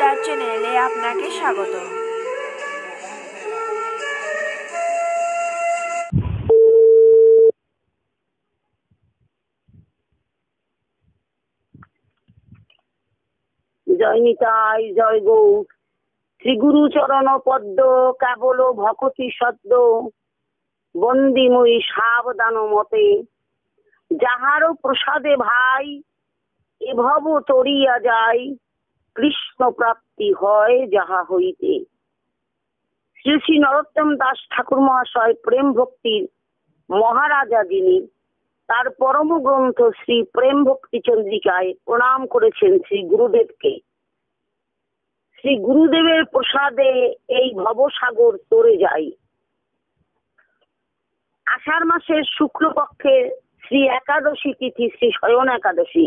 গীতার চ্যানেলে আপনাকে স্বাগত। জয় নিতাই, জয় গৌর। শ্রী গুরু চরণ পদ্ম কেবল ভকতি সদ্য, বন্দিময়ী সাবধান মতে, যাহারও প্রসাদে ভাই এ ভব তরিয়া যায়, কৃষ্ণ প্রাপ্তি হয় যাহা হইতে। শ্রী শ্রী নরোত্তম দাস ঠাকুর মহাশয় প্রেম ভক্তির মহারাজা যিনি, তার পরম গ্রন্থ শ্রী প্রেম ভক্তি চন্দ্রিকায় প্রণাম করেছেন শ্রী গুরুদেবকে। শ্রী গুরুদেবের প্রসাদে এই ভবসাগর তরে যায়। আষাঢ় মাসের শুক্লপক্ষে শ্রী একাদশী তিথি শ্রী শয়ন একাদশী।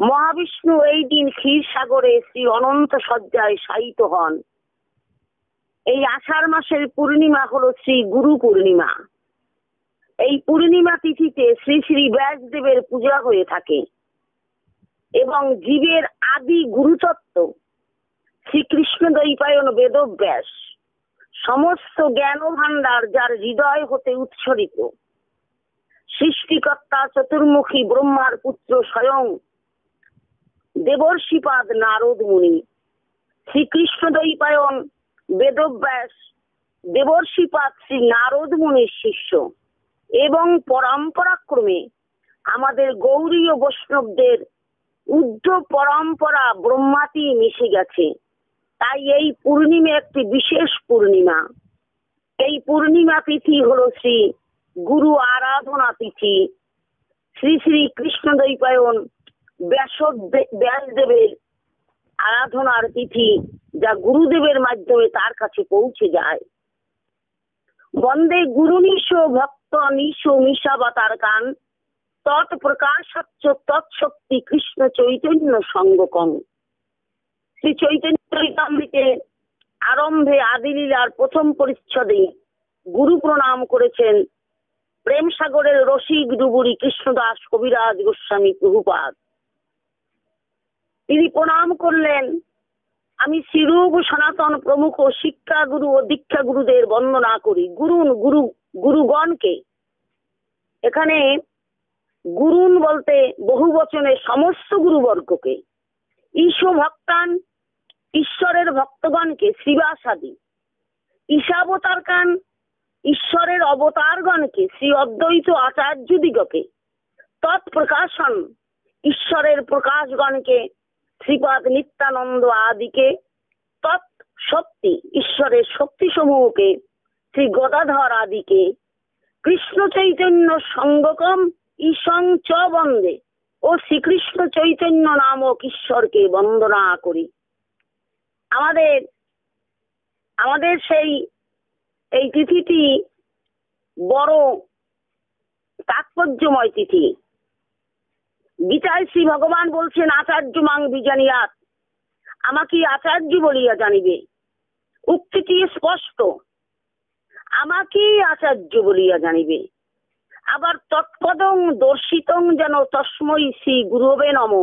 মহাবিষ্ণু এই দিন ক্ষীর সাগরে শ্রী অনন্ত শয্যায় শায়িত হন। এই আষাঢ় মাসের পূর্ণিমা হলো শ্রী গুরু পূর্ণিমা। এই পূর্ণিমা তিথিতে শ্রী শ্রী ব্যাসদেবের পূজা হয়ে থাকে এবং জীবের আদি গুরুতত্ত্ব শ্রীকৃষ্ণ দ্বৈপায়ন বেদব্যাস সমস্ত জ্ঞান ভান্ডার যার হৃদয় হতে উৎসরিত, সৃষ্টিকর্তা চতুর্মুখী ব্রহ্মার পুত্র স্বয়ং দেবর্ষিপাদ নারদ মুনি, শ্রীকৃষ্ণ দ্বৈপায়ন বেদব্যাস দেবর্ষিপাদ শ্রী নারদ মুনির শিষ্য এবং পরম্পরাক্রমে আমাদের গৌড়ীয় বৈষ্ণবদের ঊর্ধ্ব পরম্পরা ব্রহ্মাতি মিশে গেছে। তাই এই পূর্ণিমা একটি বিশেষ পূর্ণিমা। এই পূর্ণিমা তিথি হলো শ্রী গুরু আরাধনা তিথি। শ্রী শ্রী কৃষ্ণ দ্বৈপায়ন ব্যাসদেবের আরাধনার তিথি, যা গুরুদেবের মাধ্যমে তার কাছে পৌঁছে যায়। বন্দে গুরু নিশো ভক্ত নিশো মিশাবতার গান, তৎপ্রকাশাচ্চ তৎশক্তি কৃষ্ণ চৈতন্য সঙ্গকম। শ্রী চৈতন্য চরিতামৃতে আরম্ভে আদিলীলার প্রথম পরিচ্ছদে গুরু প্রণাম করেছেন প্রেম সাগরের রসিক ডুবুরি কৃষ্ণদাস কবিরাজ গোস্বামী প্রভুপাদ। তিনি প্রণাম করলেন, আমি শ্রীরূপ সনাতন প্রমুখ শিক্ষা গুরু ও দীক্ষা গুরুদের বন্দনা করি। গুরুগণকে, এখানে গুরুন বলতে বহু বচনে সমস্ত গুরুবর্গকে, ঈশো ভক্তান ঈশ্বরের ভক্তগণকে, শ্রীবাসাদি ঈশাবতারকান ঈশ্বরের অবতারগণকে, শ্রী অদ্বৈত আচার্যদিগকে, তৎপ্রকাশন ঈশ্বরের প্রকাশগণকে, শ্রীপাদ নিত্যানন্দ আদিকে, তৎ শক্তি ঈশ্বরের শক্তি সমূহকে, শ্রী গদাধর আদিকে, কৃষ্ণ চৈতন্য সঙ্গকম ঈশং চ বন্দে ও শ্রীকৃষ্ণ চৈতন্য নামক ঈশ্বরকে বন্দনা করি। আমাদের এই তিথিটি বড় তাৎপর্যময় তিথি। গীতায় শ্রী ভগবান বলছেন, আচার্য মাং বিজানিয়াত, আমাকে আচার্য বলিয়া জানিবে। উক্তিটি স্পষ্ট, আমাকে আচার্য বলিয়া জানিবে। আবার তৎপদং দর্শিতং যেন তস্মৈ শ্রী গুরুবে নম।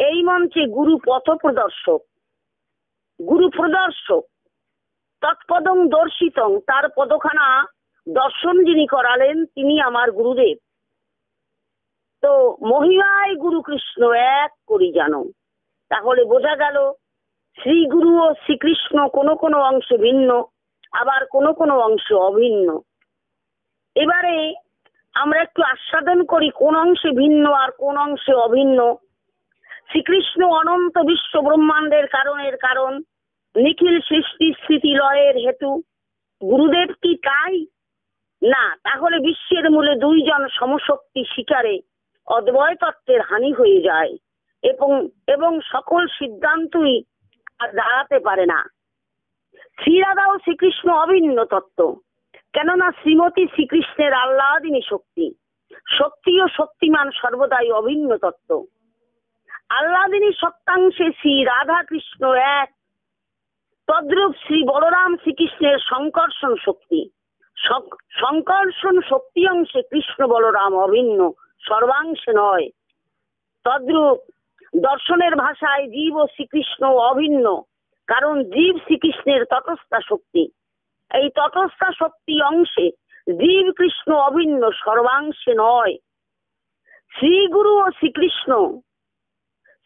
এই মঞ্চে গুরু পথ প্রদর্শক, তৎপদং দর্শিতং, তার পদখানা দর্শন যিনি করালেন তিনি আমার গুরুদেব। তো মহিমায় গুরু কৃষ্ণ এক করি জানো। তাহলে বোঝা গেল শ্রী গুরু ও শ্রীকৃষ্ণ কোনো কোনো অংশে ভিন্ন, আবার কোনো কোনো অংশ অভিন্ন। এবারে আমরা একটু আস্বাদন করি কোন অংশে ভিন্ন আর কোন অংশে অভিন্ন। শ্রীকৃষ্ণ অনন্ত বিশ্ব ব্রহ্মাণ্ডের কারণের কারণ, নিখিল সৃষ্টি স্থিতি লয়ের হেতু। গুরুদেব কি তাই? না, তাহলে বিশ্বের মূলে দুইজন সমশক্তি শিকারে অদ্বয় তত্ত্বের হানি হয়ে যায় এবং সকল সিদ্ধান্তই আর দাঁড়াতে পারে না। শ্রীরাধা ও শ্রীকৃষ্ণ অভিন্ন তত্ত্ব, কেননা শ্রীমতী শ্রীকৃষ্ণের আহ্লাদিনী শক্তি ও শক্তিমান সর্বদাই অভিন্ন তত্ত্ব। আহ্লাদিনী শক্তাংশে শ্রী রাধা কৃষ্ণ এক, তদ্রূপ শ্রী বলরাম শ্রীকৃষ্ণের সংকর্ষণ শক্তি। সংকর্ষণ শক্তি অংশে কৃষ্ণ বলরাম অভিন্ন, সর্বাংশে নয়। তদ্রূপ দর্শনের ভাষায় জীব ও শ্রীকৃষ্ণ অভিন্ন, কারণ জীব শ্রীকৃষ্ণের তটস্থা শক্তি। এই তটস্থা শক্তি অংশে জীব কৃষ্ণ অভিন্ন, সর্বাংশে নয়। শ্রীগুরু ও শ্রীকৃষ্ণ,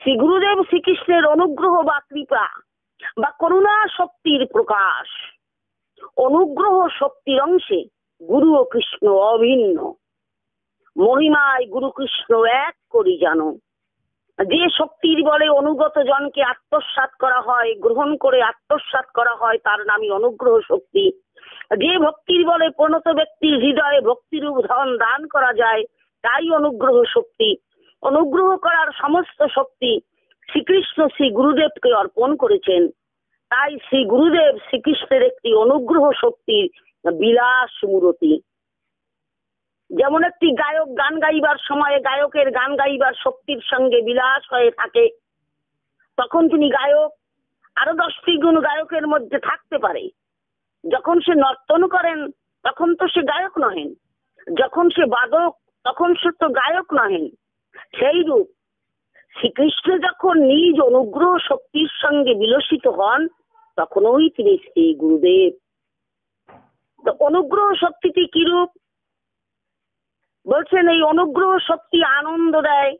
শ্রী গুরুদেব শ্রীকৃষ্ণের অনুগ্রহ বা কৃপা বা করুণা শক্তির প্রকাশ। অনুগ্রহ শক্তির অংশে গুরু ও কৃষ্ণ অভিন্ন। মহিমায় গুরু কৃষ্ণ এক করি জানো। যে শক্তির বলে অনুগত জনকে আত্মসাৎ করা হয়, গ্রহণ করে আত্মসাৎ করা হয়, তার নামই অনুগ্রহ শক্তি। যে ভক্তির বলে প্রণত ব্যক্তির হৃদয়ে ভক্তিরূপ ধন দান করা যায়, তাই অনুগ্রহ শক্তি। অনুগ্রহ করার সমস্ত শক্তি শ্রীকৃষ্ণ শ্রী গুরুদেবকে অর্পণ করেছেন। তাই শ্রী গুরুদেব শ্রীকৃষ্ণের একটি অনুগ্রহ শক্তির বিলাস মূরতি। যেমন একটি গায়ক গান গাইবার সময়ে গায়কের গান গাইবার শক্তির সঙ্গে বিলাস হয়ে থাকে, তখন তিনি গায়ক। আরো 10টি গুণ গায়কের মধ্যে থাকতে পারে। যখন সে নর্তন করেন তখন তো সে গায়ক নহেন, যখন সে বাদক তখন সে তো গায়ক নহেন। সেই রূপ শ্রীকৃষ্ণ যখন নিজ অনুগ্রহ শক্তির সঙ্গে বিলসিত হন, তখনই তিনি শ্রী গুরুদেব। তো অনুগ্রহ শক্তিটি কিরূপ বলছেন? এই অনুগ্রহ শক্তি আনন্দ দেয়,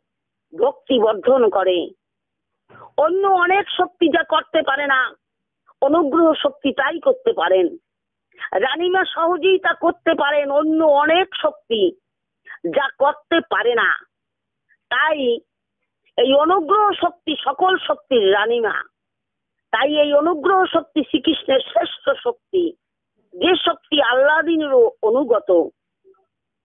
ভক্তি বর্ধন করে। অন্য অনেক শক্তি যা করতে পারে না, অনুগ্রহ শক্তি তাই করতে পারেন। রানীমা সহজেই তা করতে পারেন, অন্য অনেক শক্তি যা করতে পারে না। তাই এই অনুগ্রহ শক্তি সকল শক্তির রানীমা। তাই এই অনুগ্রহ শক্তি শ্রীকৃষ্ণের শ্রেষ্ঠ শক্তি, যে শক্তি আল্লাদিনেরও অনুগত।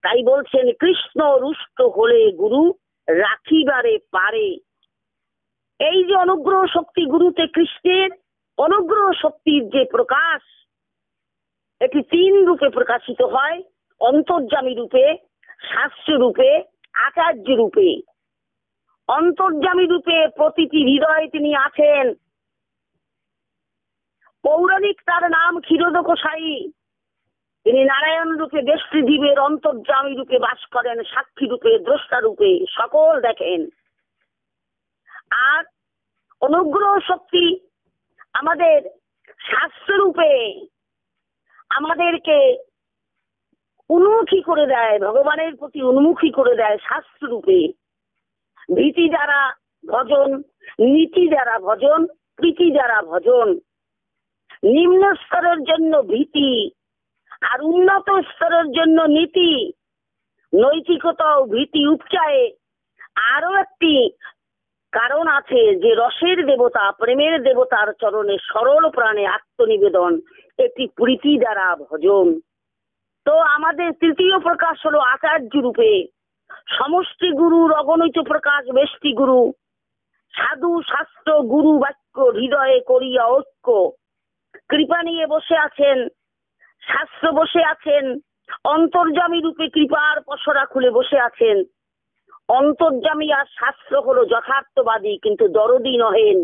তাই বলছেন, কৃষ্ণ রুষ্ট হলে গুরু রাখিবারে পারে। এই যে অনুগ্রহ শক্তি গুরুতে কৃষ্ণের অনুগ্রহ শক্তির যে প্রকাশ, এটি 3 রূপে প্রকাশিত হয়: অন্তর্যামী রূপে, শাস্ত্র রূপে, আচার্য রূপে। অন্তর্যামী রূপে প্রতিটি হৃদয়ে তিনি আছেন। পৌরাণিক তার নাম ক্ষীরোদকশায়ী। তিনি নারায়ণ রূপে দেশটি জীবের অন্তর্যামী রূপে বাস করেন, সাক্ষী রূপে, দ্রষ্টা রূপে সকল দেখেন। আর অনুগ্রহ শক্তি আমাদের শাস্ত্র রূপে আমাদেরকে উন্মুখী করে দেয়, ভগবানের প্রতি উন্মুখী করে দেয় শাস্ত্র রূপে। ভীতি দ্বারা ভজন, নীতি দ্বারা ভজন, প্রীতি দ্বারা ভজন। নিম্ন স্তরের জন্য ভীতি আর উন্নত স্তরের জন্য নীতি। নৈতিকতা ও ভীতি উপচায়ে আরো একটি কারণ আছে, যে রসের দেবতা, প্রেমের দেবতার চরণে সরল প্রাণে আত্মনিবেদন, এটি প্রীতি দ্বারা ভজন। তো আমাদের তৃতীয় প্রকাশ হলো আচার্য রূপে। সমষ্টি গুরুর অগণিত প্রকাশ ব্যষ্টি গুরু। সাধু শাস্ত্র গুরু বাক্য হৃদয়ে করিয়া ঐক্য। কৃপা নিয়ে বসে আছেন, শাস্ত্র বসে আছেন, অন্তর্যামী রূপে কৃপার পসরা খুলে বসে আছেন। অন্তর্যামী আর শাস্ত্র হলো যথার্থবাদী, কিন্তু দরদি নহেন।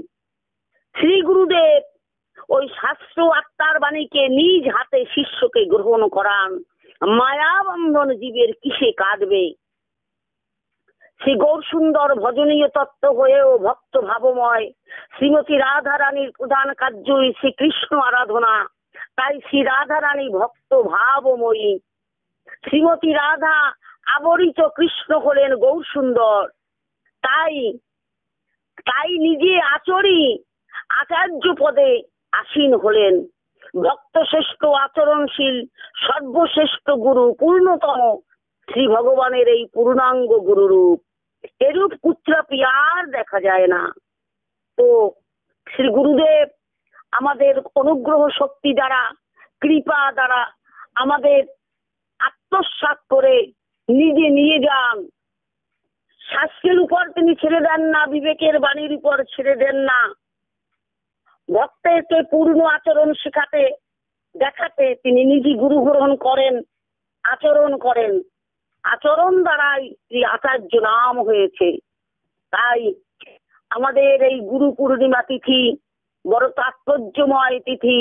শ্রী গুরুদেব ওই শাস্ত্র আত্মার বাণীকে নিজ হাতে শিষ্যকে গ্রহণ করান। মায়াবন্ধন জীবের কিসে কাটবে? শ্রী গৌর সুন্দর ভজনীয় তত্ত্ব হয়েও ভক্ত ভাবময়। শ্রীমতী রাধা রানীর প্রধান কার্যই শ্রীকৃষ্ণ আরাধনা। তাই শ্রী রাধা রানী ভক্ত ভাবময়ী। শ্রীমতী রাধা আবরিত কৃষ্ণ হলেন গৌর সুন্দর। তাই নিজে আচরি আচার্য পদে আসীন হলেন। ভক্ত শ্রেষ্ঠ, আচরণশীল, সর্বশ্রেষ্ঠ গুরু, পূর্ণতম শ্রী ভগবানের এই পূর্ণাঙ্গ গুরুরূপ। এরূপ কুত্রাপি আর দেখা যায় না। তো শ্রী গুরুদেব আমাদের অনুগ্রহ শক্তি দ্বারা, কৃপা দ্বারা আমাদের আত্মসাৎ করে নিজে নিয়ে যান। শাস্ত্রের উপর তিনি ছেড়ে দেন না, বিবেকের বাণীর উপর ছেড়ে দেন না। ভক্তকে পূর্ণ আচরণ শেখাতে, দেখাতে তিনি নিজে গুরু গ্রহণ করেন, আচরণ করেন। আচরণ দ্বারাই শ্রী আচার্য নাম হয়েছে। তাই আমাদের এই গুরু পূর্ণিমা তিথি বড় তাৎপর্যময় তিথি।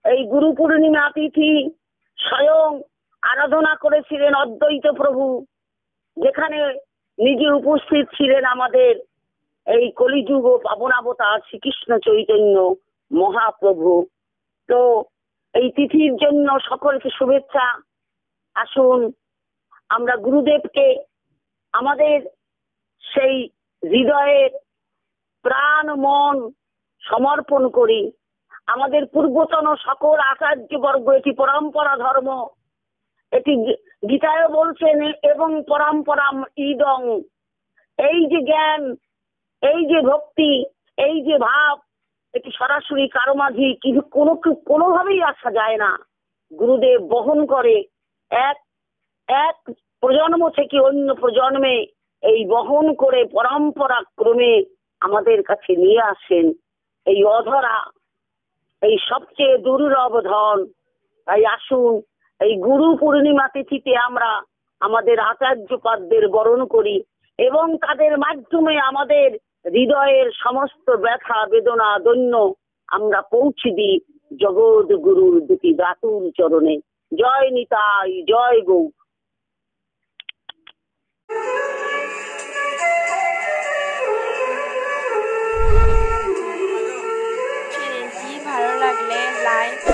এই গুরু পূর্ণিমা তিথি স্বয়ং আরাধনা করেছিলেন অদ্বৈত প্রভু, যেখানে নিজে উপস্থিত ছিলেন আমাদের এই কলিযুগ ও পাবনাবতার শ্রীকৃষ্ণ চৈতন্য মহাপ্রভু। তো এই তিথির জন্য সকলকে শুভেচ্ছা। আসুন আমরা গুরুদেবকে আমাদের সেই হৃদয়ের প্রাণ মন সমর্পণ করি। আমাদের পূর্বতন সকল আচার্যবর্গ, এটি পরম্পরা ধর্ম, এটি গীতায় বলছেন এবং পরম্পরাম ইদং। এই যে জ্ঞান, এই যে ভক্তি, এই যে ভাব, এটি সরাসরি কারো মাঝে কিন্তু কোনোভাবেই আসা যায় না। গুরুদেব বহন করে এক এক প্রজন্ম থেকে অন্য প্রজন্মে এই বহন করে পরম্পরা ক্রমে আমাদের কাছে নিয়ে আসেন এই অধরা, এই সবচেয়ে দুর্লভ ধন। তাই আসুন এই গুরু পূর্ণিমা তিথিতে আমরা আমাদের আচার্যপাদদের বরণ করি এবং তাদের মাধ্যমে আমাদের হৃদয়ের সমস্ত ব্যথা বেদনা দৈন্য আমরা পৌঁছে দিই জগৎ গুরুর দুটি দাতুর চরণে। জয় নিতাই, জয় গৌ। চ্যানেলটি ভালো লাগলে লাইক